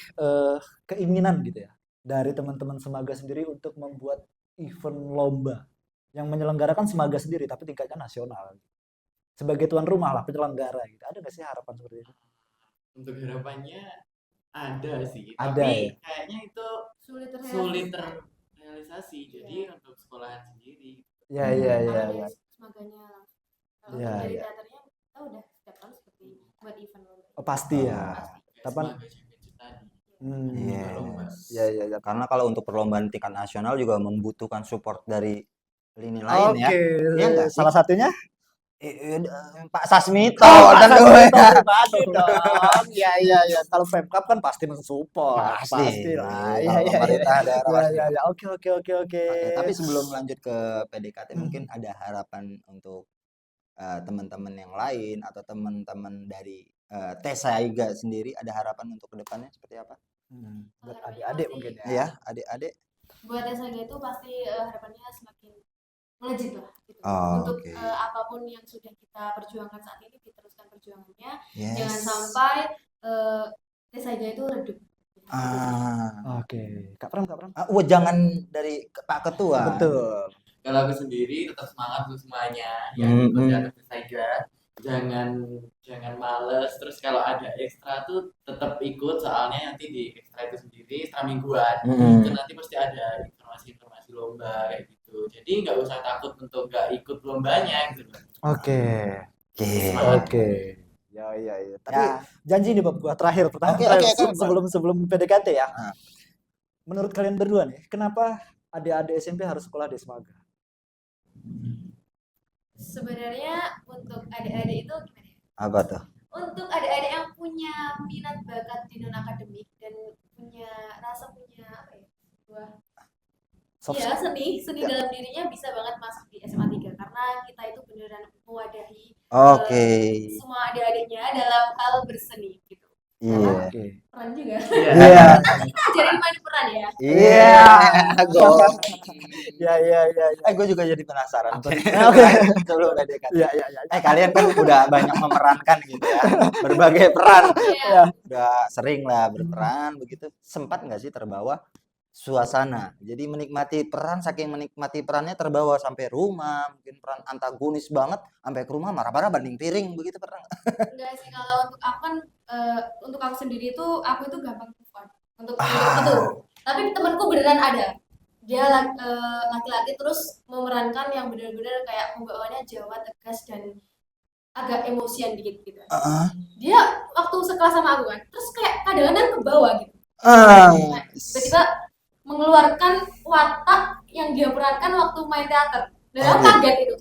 keinginan gitu ya dari teman-teman Semaga sendiri untuk membuat event lomba yang menyelenggarakan Semaga sendiri tapi tingkatnya nasional sebagai tuan rumah lah penyelenggara gitu. Ada nggak sih harapan seperti itu? Untuk harapannya ada sih, Ada, tapi ya? kayaknya itu Sulit terrealisasi. Jadi untuk sekolahan sendiri. Iya. Semaganya langsung. Kalau Iya, dari iya. teaternya kita udah setiap tahun seperti buat event lomba. Oh, pasti ya. Kapan? Iya. Karena kalau untuk perlombaan tingkat nasional juga membutuhkan support dari lini lain ya. Iya nggak sih? Salah satunya Pak Sasmito. pasti dong. Iya. Kalau Pemkap kan pasti mensupport. Pasti lah. Kalau pemerintah daerah pasti. Iya. Oke. Oke, tapi sebelum lanjut ke PDKT mungkin ada harapan untuk teman-teman yang lain atau teman-teman dari Tesaiga sendiri ada harapan untuk kedepannya seperti apa? Buat Harapannya adik-adik pasti mungkin ya. Ya, adik-adik. buat SHG itu pasti harapannya semakin melejit lah gitu. Oh, Untuk oke. apapun yang sudah kita perjuangkan saat ini diteruskan perjuangannya. Yes. Jangan sampai SHG itu redup. Oke. Kak Pram. Jangan dari Pak Ketua. Betul. Kalau aku sendiri tetap semangat untuk semuanya yang ikut di atas Tiga. Jangan males. Terus kalau ada ekstra tuh tetap ikut, soalnya nanti di ekstra itu sendiri ekstra mingguan itu nanti pasti ada informasi lomba kayak gitu. Jadi nggak usah takut untuk nggak ikut lombanya gitu. Oke. Semangat. Ya. Tapi janji nih Bob, gua terakhir pertanyaan terakhir sebelum PDKT ya. Menurut kalian berdua nih, kenapa adik-adik SMP harus sekolah di Semaga? Sebenarnya untuk adik-adik itu gimana ya? Apa tuh? Untuk adik-adik yang punya minat bakat di non akademik dan punya apa ya? Iya, seni dalam dirinya bisa banget masuk di SMA 3 karena kita itu beneran mewadahi semua adik-adiknya dalam hal berseni gitu. Iya. Peran juga. Iya. Ajarin main peran ya. Iya. Iya. Gue juga jadi penasaran. Oke. Sebelum PDKT. Iya. Kalian kan udah banyak memerankan gitu ya, berbagai peran. Iya. Udah sering lah berperan begitu. Sempat nggak sih terbawa suasana? Jadi menikmati peran, saking menikmati perannya terbawa sampai rumah, mungkin peran antagonis banget, sampai ke rumah marah-marah banding piring begitu pernah? Enggak sih, kalau untuk aku kan untuk aku sendiri itu aku itu gampang move on untuk itu. Tapi temanku beneran ada. Dia laki-laki terus memerankan yang benar-benar kayak pembawaannya Jawa, tegas dan agak emosian dikit gitu. Dia waktu sekelas sama aku kan, terus kayak kadang-kadang ke bawah gitu. Tiba-tiba mengeluarkan watak yang dia perankan waktu main teater. Dan aku kaget itu.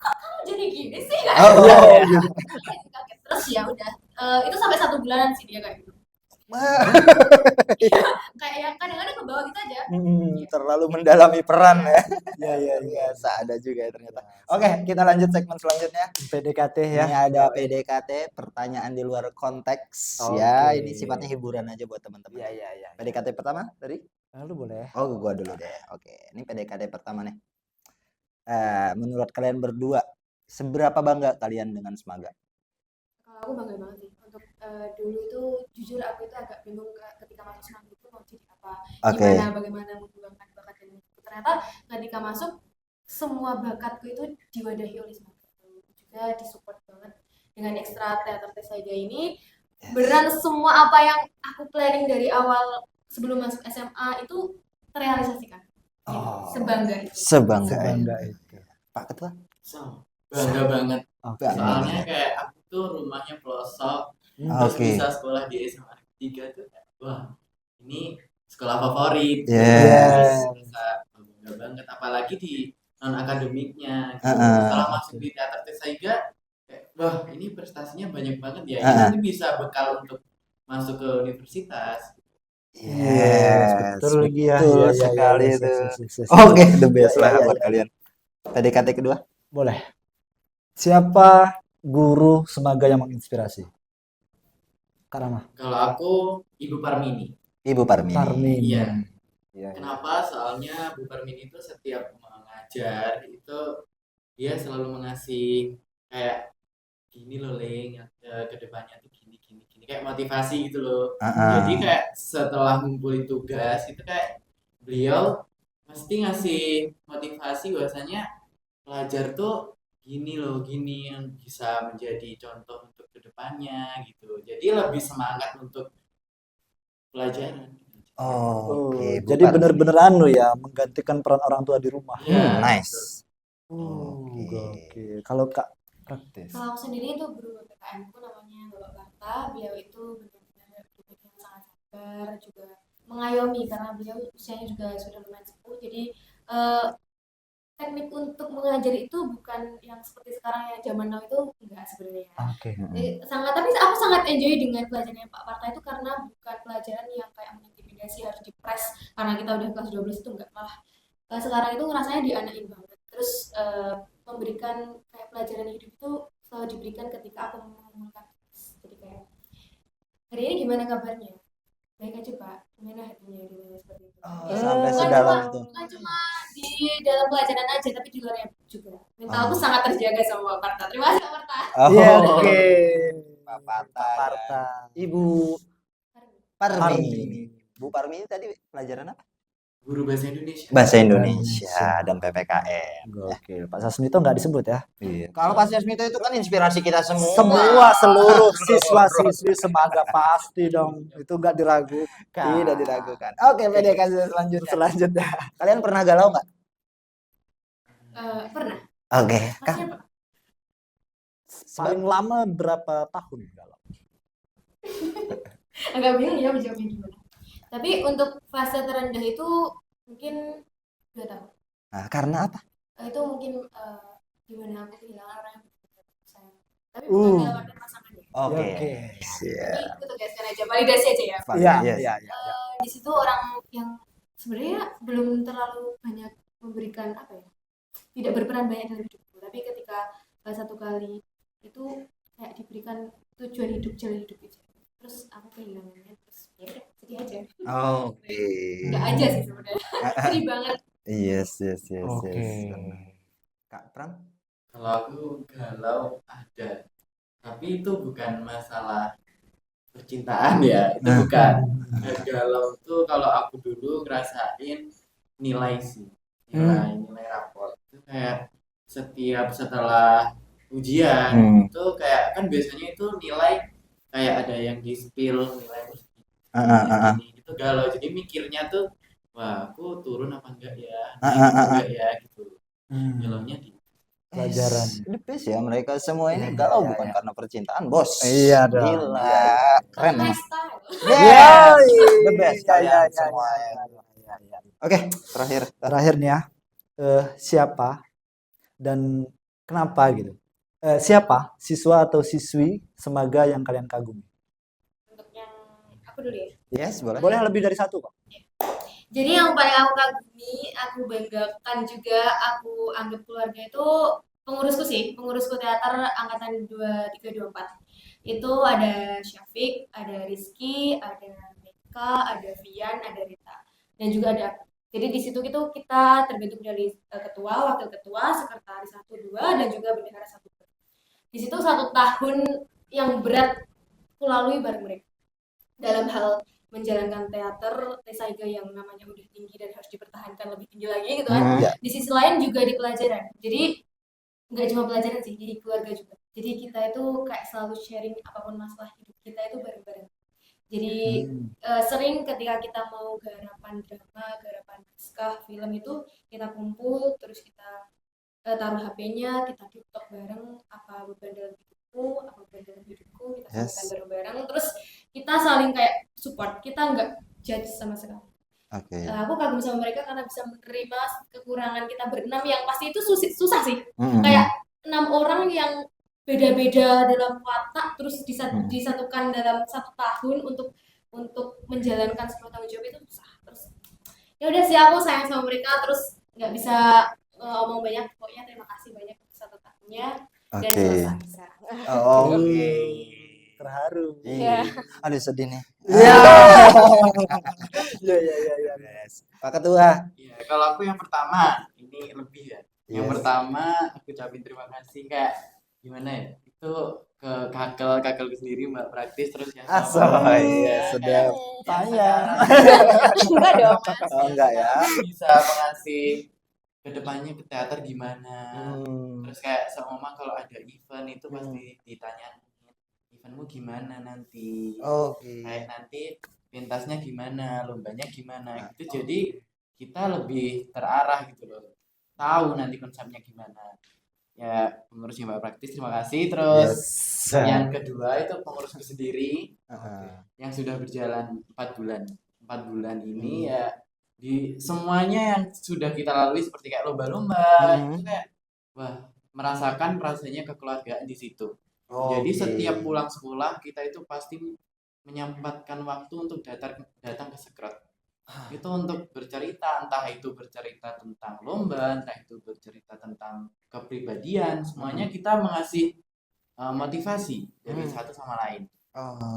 Kok kamu jadi gini sih? Kaget. Terus ya udah. Itu sampai 1 bulanan sih dia kayak gitu. Kayak kadang-kadang ke bawah gitu aja. Terlalu mendalami peran ya. Iya. Biasa ada juga ya ternyata. Oke, kita lanjut segmen selanjutnya. PDKT ya. Ini ada PDKT, pertanyaan di luar konteks ya. Ini sifatnya hiburan aja buat teman-teman. Iya. PDKT pertama dari? Lu boleh. Gua dulu deh. Oke, ini PDKT pertama nih. Menurut kalian berdua, seberapa bangga kalian dengan Semaga? Kalau aku bangga banget sih. Untuk dulu itu jujur aku itu agak bingung ketika masuk Semaga itu mau jadi apa, bagaimana mengembangkan bakat dan ternyata ketika masuk semua bakatku itu diwadahi oleh Semaga. Juga disupport banget dengan ekstra teater Tesaiga ini. Beneran semua apa yang aku planning dari awal sebelum masuk SMA itu terrealisasikan. Sebangga itu. Pak Ketua? Bangga banget. Soalnya kayak aku tuh rumahnya pelosok, terus bisa sekolah di SMA 3 tuh, wah ini sekolah favorit. Bisa bangga banget, apalagi di non akademiknya. Kalau masuk di teater Tesaiga, wah ini prestasinya banyak banget ya. Ini nanti bisa bekal untuk masuk ke universitas. Betul sekali itu. Oke, the best lah buat kalian. PDKT kedua? Boleh. Siapa guru Semaga yang menginspirasi? Kak Rama. Kalau aku Ibu Parmini. Iya. Kenapa? Soalnya Bu Parmini itu setiap mengajar itu dia selalu mengasih kayak gini loh Leng, ke depannya tuh gini kayak motivasi gitu loh. Jadi kayak setelah ngumpulin tugas itu kayak beliau mesti ngasih motivasi bahwasanya pelajar tuh gini yang bisa menjadi contoh untuk kedepannya gitu. Jadi lebih semangat untuk pelajaran. Jadi bener-bener menggantikan peran orang tua di rumah. Nice. Oke. Kalau Kak praktis? Kalau aku sendiri itu guru PPKN ku namanya Bapak Barta. Beliau itu benar-benar pribadi yang sangat sabar, juga mengayomi karena beliau usianya juga sudah lumayan sepuh. Jadi teknik untuk mengajar itu bukan yang seperti sekarang yang zaman now itu enggak sebenarnya. Tapi aku sangat enjoy dengan pelajarannya Pak Parta itu karena bukan pelajaran yang kayak mengintimidasi harus dipres karena kita udah kelas 12 itu enggak, malah sekarang itu rasanya dianain banget. Terus memberikan kayak pelajaran hidup itu selalu diberikan ketika aku mengumpulkan Jadi kayak, hari ini gimana kabarnya? Baik aja Pak, gimana hatinya, gimana seperti itu. Sampai Bukan sedalam cuma, itu. bukan cuma di dalam pelajaran aja, tapi di luarnya juga. Mentalku sangat terjaga sama Pak Parta. Terima kasih Pak Parta. Iya, oke. Pak Parta, Pak Parta. Ibu Parmi. Parmi. Bu Parmi ini tadi pelajaran apa? Guru bahasa Indonesia. Bahasa Indonesia dan PPKN. Gokil. Pak Sasmito nggak disebut ya? Iya. Kalau Pak Sasmito itu kan inspirasi kita semua. Semua seluruh siswa-siswi Semangga pasti dong. Itu nggak diragukan. Tidak diragukan. Oke, PDKS selanjutnya. Kalian pernah galau nggak? Pernah. Oke. Masnya apa? Paling lama berapa tahun galau? Agak bingung ya menjawabnya gimana. Tapi untuk fase terendah itu mungkin 2 tahun. Nah, karena apa? Itu mungkin gimana aku kehilangan orang yang benar-benar sayang. Tapi bukan dalam arti pasangannya. Oke. Jadi aku tegaskan aja, validasi aja ya. Iya. Di situ orang yang sebenarnya belum terlalu banyak memberikan apa ya, tidak berperan banyak dalam hidupku. Tapi ketika satu kali itu kayak diberikan tujuan hidup, jalan hidup aja. Terus aku kehilangannya, terus ya udah sedih aja. Oke. Enggak aja sih sebenarnya. Sedih banget. Yes. Oke. Kak Pram? Kalau aku galau ada, tapi itu bukan masalah percintaan ya, itu bukan. Galau tuh kalau aku dulu ngerasain nilai sih, nilai rapor itu kayak setiap setelah ujian itu kayak kan biasanya itu nilai kayak ada yang di spill nilai ini gitu galau, jadi mikirnya tuh wah aku turun apa enggak ya, enggak ya gitu. Galaunya di Pelajaran. The best ya, mereka semua ini galau bukan karena percintaan, bos. Iya dong. Gila, keren emang. Lifestyle. Yes, the best kalian Iya. semua. Oke, Terakhir nih ya. Siapa dan kenapa gitu? Siapa siswa atau siswi Semaga yang kalian kagumi? Untuk yang aku dulu ya. Yes, boleh. Boleh lebih dari satu, Pak. Jadi yang paling aku kagumi, aku banggakan juga, aku anggap keluarga itu pengurusku teater angkatan 2324. Itu ada Syafiq, ada Rizky, ada Meka, ada Vian, ada Rita, dan juga ada aku. Jadi di situ itu kita terbentuk dari ketua, wakil ketua, sekretaris 1, 2, dan juga bendahara 1. Di situ 1 tahun yang berat aku lalui bareng mereka dalam hal menjalankan teater Tesaiga yang namanya udah tinggi dan harus dipertahankan lebih tinggi lagi gitu kan. Di sisi lain juga di pelajaran. Jadi nggak cuma pelajaran sih, di keluarga juga. Jadi kita itu kayak selalu sharing apapun masalah hidup kita itu bareng-bareng. Jadi sering ketika kita mau garapan drama, garapan naskah, film itu kita kumpul, terus kita taruh HP-nya, kita TikTok bareng, apa beban dalam hidupku, apa beban dalam hidupku, kita sampaikan bareng-bareng, terus kita saling kayak support, kita nggak judge sama sekali. Aku kagum sama mereka karena bisa menerima kekurangan kita berenam yang pasti itu susah sih. Kayak 6 orang yang beda-beda dalam watak terus disatukan dalam 1 tahun untuk menjalankan sebuah tanggung jawab itu susah. Terus ya udah sih, aku sayang sama mereka, terus nggak bisa ngomong banyak, pokoknya terima kasih banyak untuk 1 tahunnya dan selesai. Terharu. Iya. Aduh sedih nih. Iya. Pak Ketua. Iya, kalau aku yang pertama ini lebih ya. Yang pertama aku ucapin terima kasih kayak gimana ya? Itu ke kakelku sendiri Mbak Praktis, terus yang sama sudah tanya. Enggak dong, Mas. Enggak ya. Bisa mengasih kedepannya ke teater gimana. Terus kayak sama Mama kalau ada event itu pasti ditanya eventmu gimana nanti. Kayak nanti pentasnya gimana, lombanya gimana gitu. Jadi kita lebih terarah gitu loh. Tahu nanti konsepnya gimana. Ya, pengurusnya Mbak Praktis terima kasih. Terus yang kedua itu pengurusku sendiri yang sudah berjalan 4 bulan. 4 bulan ini ya di semuanya yang sudah kita lalui seperti kayak lomba-lomba itu kayak wah, merasakan rasanya kekeluargaan di situ. Jadi setiap pulang sekolah kita itu pasti menyempatkan waktu untuk datang ke Sekret. Itu untuk bercerita, entah itu bercerita tentang lomba, entah itu bercerita tentang kepribadian, semuanya kita mengasih motivasi dari satu sama lain.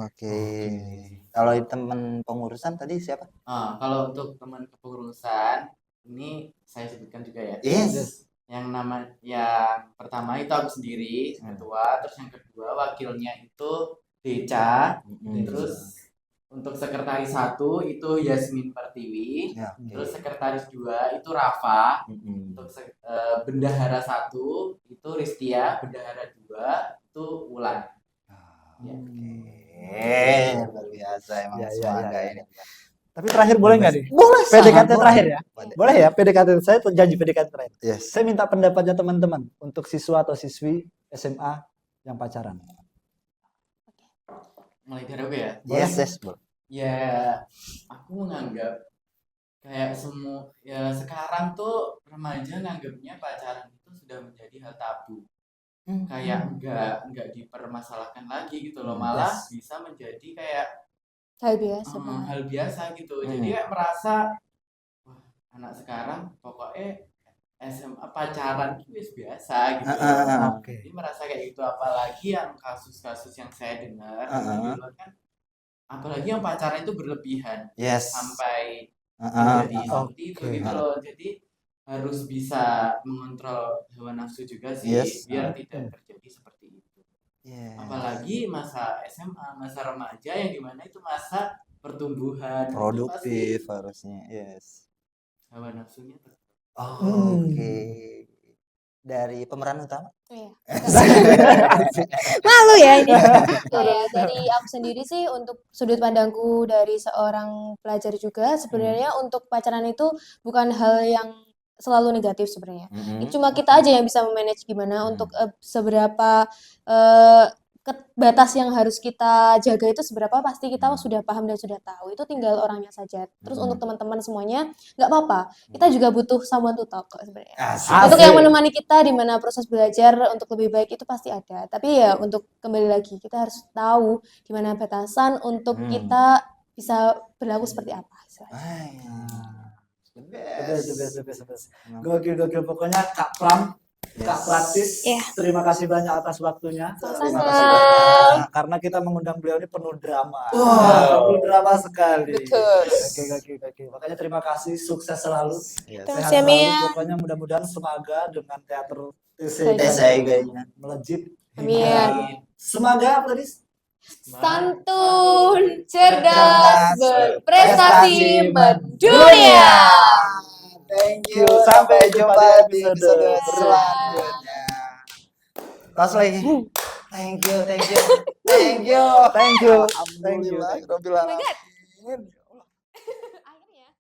Oke. Kalau teman pengurusan tadi siapa? Kalau untuk teman kepengurusan ini saya sebutkan juga ya. Yes. Yang pertama itu aku sendiri ketua, terus yang kedua wakilnya itu Deca, terus untuk sekretaris 1 itu Yasmin Pertiwi, terus sekretaris 2 itu Rafa, untuk bendahara 1 itu Ristia, bendahara 2 itu Wulan. Luar biasa emang semangat ini. Tapi terakhir boleh nggak nih? Boleh. PDKT terakhir ya? Boleh ya PDKT, saya janji PDKT terakhir. Yes. Saya minta pendapatnya teman-teman untuk siswa atau siswi SMA yang pacaran. Mulai dari aku ya? Yes, boleh. Ya, aku menganggap kayak sekarang tuh remaja nganggapnya pacaran itu sudah menjadi hal tabu. Kayak nggak dipermasalahkan lagi gitu loh, malah bisa menjadi kayak hal biasa gitu. Jadi kayak merasa wah, anak sekarang pokoknya SMA pacaran itu biasa gitu. Jadi merasa kayak gitu, apalagi yang kasus-kasus yang saya dengar kan, apalagi yang pacaran itu berlebihan sampai menjadi seperti itu gitu loh. Jadi harus bisa mengontrol hawa nafsu juga sih, biar tidak terjadi seperti itu. Apalagi masa SMA, masa remaja yang dimana itu masa pertumbuhan produktif harusnya. Hawa nafsunya Oke. Dari pemeran utama? Malu ya ini. Dari aku sendiri sih, untuk sudut pandangku dari seorang pelajar juga, sebenarnya untuk pacaran itu bukan hal yang selalu negatif sebenarnya. Cuma kita aja yang bisa memanage gimana untuk seberapa batas yang harus kita jaga itu seberapa, pasti kita sudah paham dan sudah tahu. Itu tinggal orangnya saja. Terus untuk teman-teman semuanya, nggak apa-apa. Kita juga butuh someone to talk sebenarnya. Untuk yang menemani kita di mana proses belajar untuk lebih baik itu pasti ada. Tapi ya untuk kembali lagi, kita harus tahu di mana batasan untuk kita bisa berlaku seperti apa. The best. Gokil. Pokoknya Kak Pram, Kak Praktis, terima kasih banyak atas waktunya. Terima kasih banyak. Karena kita mengundang beliau ini penuh drama. Penuh drama sekali. Betul. Oke. Makanya terima kasih, sukses selalu. Terima kasih, Mia. Pokoknya mudah-mudahan semoga dengan teater TC melejit. Amin. Semoga apa tadi? Santun, cerdas, berprestasi, mendunia. Thank you. Sampai jumpa di episode selanjutnya. Tas lagi. Thank you. Thank you. Alhamdulillah.